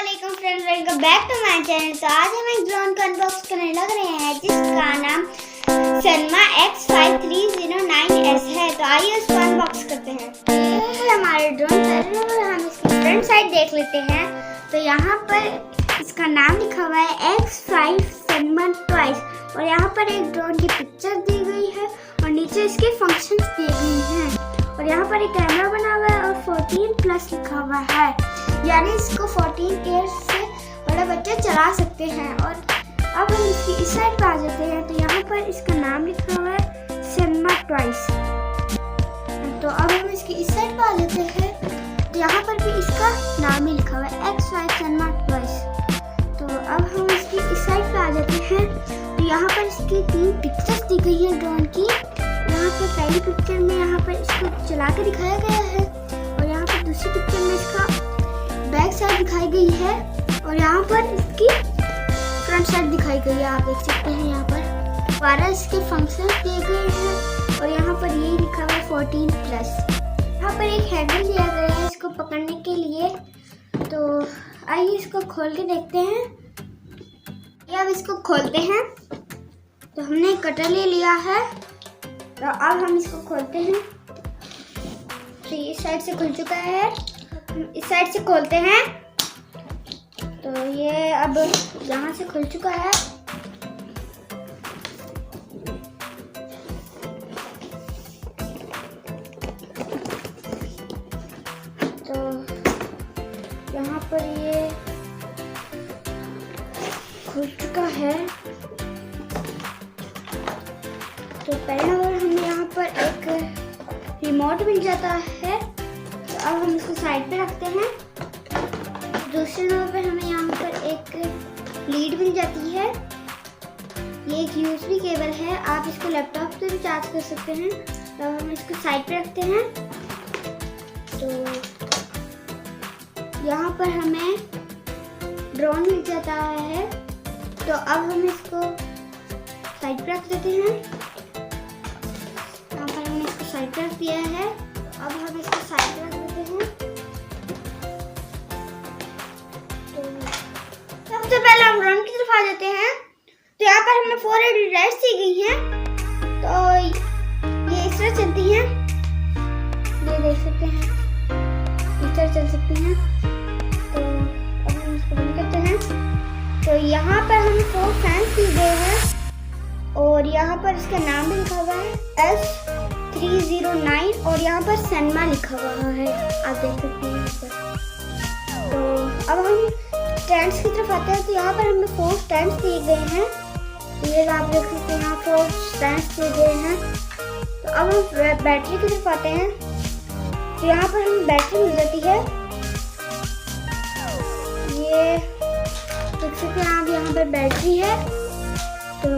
अस्सलामुअलैकुम friends, welcome back to my channel. तो आज हम एक ड्रोन का अनबॉक्स करने लग रहे हैं जिसका नाम sanma X5309S है। तो आइए उसको अनबॉक्स करते हैं। ये है हमारे ड्रोन और हम इसकी फ्रंट साइड देख लेते हैं। तो यहाँ पर इसका नाम लिखा हुआ है X5 sanma और यहाँ पर एक ड्रोन की पिक्चर दी गई है और नीचे इसके फंक्शंस दिए गए हैं और यहाँ पर एक कैमरा बना हुआ है और 14+ लिखा हुआ है, यानी इसको 14 ईयर्स से बड़े बच्चे चला सकते हैं। और अब हम इसकी इस साइड पर आ जाते हैं। तो यहाँ पर इसका नाम लिखा हुआ है sanma। तो अब हम इसकी इस साइड पर आ जाते हैं। तो यहाँ पर भी इसका नाम ही लिखा हुआ है X5 sanma। तो अब हम इसकी इस साइड पर आ जाते हैं। तो यहाँ पर इसकी 3 पिक्चर्स दी गई है ड्रोन की। यहाँ पर पहली पिक्चर में यहाँ पर इसको चला के दिखाया गया है और यहाँ पर दूसरी पिक्चर में इसका बैक साइड दिखाई गई है और यहाँ पर इसकी फ्रंट साइड दिखाई गई है। आप देख सकते हैं यहाँ पर 12 इसके फंक्शन दिए गए हैं और यहाँ पर ये लिखा हुआ है 14+। यहाँ पर एक हैंडल दिया गया है इसको पकड़ने के लिए। तो आइए इसको खोल के देखते हैं। ये अब इसको खोलते हैं। तो हमने एक कटर ले लिया है। तो अब हम इसको खोलते हैं। तो ये साइड से खुल चुका है, इस साइड से खोलते हैं। तो ये अब यहाँ से खुल चुका है। तो यहाँ पर ये खुल चुका है। तो पहले नंबर हमें यहाँ पर एक रिमोट मिल जाता है। तो अब हम इसको साइड पे रखते हैं। दूसरे नंबर पर हमें यहाँ पर एक लीड मिल जाती है। ये एक USB केबल है, आप इसको लैपटॉप से भी चार्ज कर सकते हैं। तो हम इसको साइड पे रखते हैं। तो यहाँ पर हमें ड्रोन मिल जाता है। तो अब हम इसको साइड पे रख देते हैं। यहाँ पर हमने इसको साइड पे रख दिया है। अब हम इसको साइड पे रख देते हैं। तो सबसे पहले हम ड्रोन की तरफ आ जाते हैं। तो यहाँ पर हमें 4 LED लाइट्स दी गई हैं। तो ये इस तरह चलती हैं, ये देख सकते हैं, इस तरह चल सकती हैं। तो अब हम इसको बंद करते हैं। तो यहाँ पर हमें 4 फैंस दिए गए हैं और यहाँ पर इसका नाम भी लिखा हुआ है S309 और यहाँ पर sanma लिखा हुआ है, आप देख सकते हैं यहाँ पर। तो अब हम स्टैंड्स की तरफ आते हैं। तो यहाँ पर हमें 4 स्टैंड्स दिए गए हैं। ये आप देख सकते हैं, यहाँ 4 स्टैंड्स दिए गए हैं। तो अब हम बैटरी की तरफ आते हैं। तो यहाँ पर हमें बैटरी मिल जाती है। ये देख सकते हैं आप, यहाँ पर बैटरी है। तो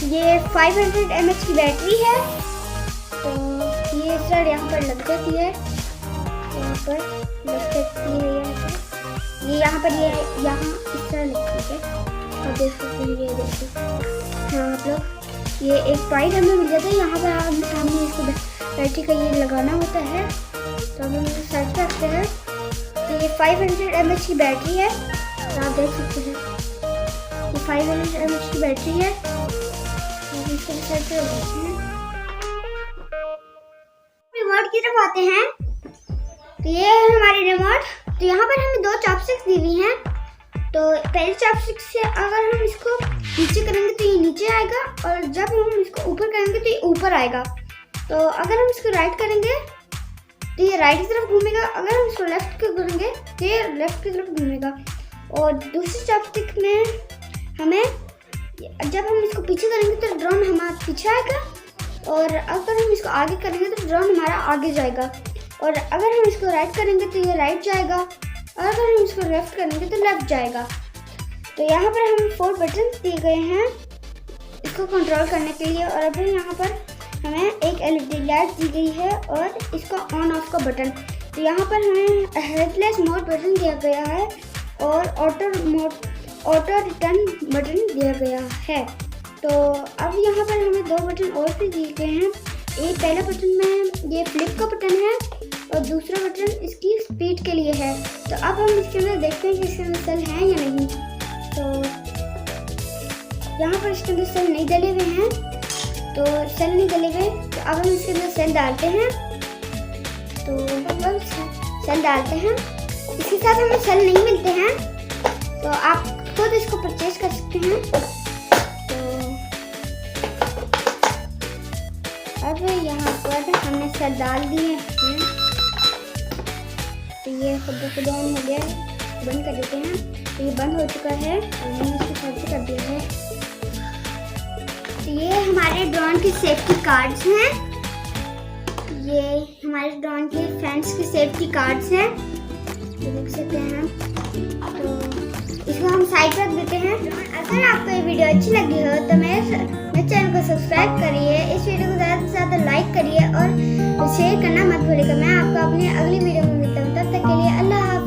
ये 500 mAh की बैटरी है। तो ये सर यहाँ पर लग जाती है, यहाँ पर लग सकती है। ये यहाँ पर ये यहाँ इस तरह लगती है, आप देख सकते हैं। ये देखिए हाँ आप लोग, ये एक पॉइंट हमें मिल जाता है। यहाँ पर हम सामने इसको बैटरी का ये लगाना होता है। तो हम इसे साइड पे रखते हैं। तो ये 500 mAh की बैटरी है। तो आप देख सकते हैं ये 500 mAh की बैटरी है। रिमोट की तरफ आते हैं। तो ये है हमारी रिमोट। तो यहाँ पर हमें 2 चॉपस्टिक्स दी हुई हैं। तो पहले चॉपस्टिक से अगर हम इसको नीचे करेंगे तो ये नीचे आएगा और जब हम इसको ऊपर करेंगे तो ये ऊपर आएगा। तो अगर हम इसको राइट करेंगे तो ये राइट की तरफ घूमेगा, अगर हम इसको लेफ्ट करेंगे तो ये लेफ्ट की तरफ घूमेगा। और दूसरी चॉपस्टिक में हमें जब हम इसको पीछे करेंगे तो ड्रोन हमारा पीछे आएगा और अगर हम इसको आगे करेंगे तो ड्रोन हमारा आगे जाएगा। और अगर हम इसको राइट करेंगे तो ये राइट जाएगा और अगर हम इसको लेफ्ट करेंगे तो लेफ्ट जाएगा। तो यहाँ पर हमें 4 बटन दिए गए हैं इसको कंट्रोल करने के लिए। और अभी यहाँ पर हमें एक LED लाइट दी गई है और इसका ऑन ऑफ का बटन। तो यहाँ पर हमें हेडलेस मोड बटन दिया गया है और ऑटो रिटर्न बटन दिया गया है। तो अब यहाँ पर हमें 2 बटन और भी दिए गए हैं। एक पहले बटन में ये फ्लिप का बटन है और दूसरा बटन इसकी स्पीड के लिए है। तो अब हम इसके अंदर देखते हैं कि इसके अंदर सेल हैं या नहीं। तो यहाँ पर इसके अंदर सेल नहीं डले हुए हैं, तो सेल नहीं डले हुए, तो अब हम इसके अंदर सेल डालते हैं। तो अब सेल डालते हैं। इसके साथ हमें सेल नहीं मिलते हैं, तो आप खुद इसको परचेज कर सकते हैं। तो अब यहाँ पर हमने सेल डाल दिए हैं, तो ये खुद ऑन हो गया है। बंद कर देते हैं। तो ये बंद हो चुका है और मैंने इसको साइड कर दिया है। तो ये हमारे ड्रोन के सेफ्टी कार्ड्स हैं। ये हमारे ड्रोन के फैंस के सेफ्टी कार्ड्स हैं, ये देख सकते हैं। तो इसको हम साइड रख देते हैं। अगर आपको ये वीडियो अच्छी लगी हो तो मेरे चैनल को सब्सक्राइब करिए, इस वीडियो को ज़्यादा से ज़्यादा लाइक करिए और शेयर करना मत भूलिएगा। मैं आपको अपनी अगली वीडियो में मिलता हूँ, तब तक के लिए अल्लाह हाफ़िज़।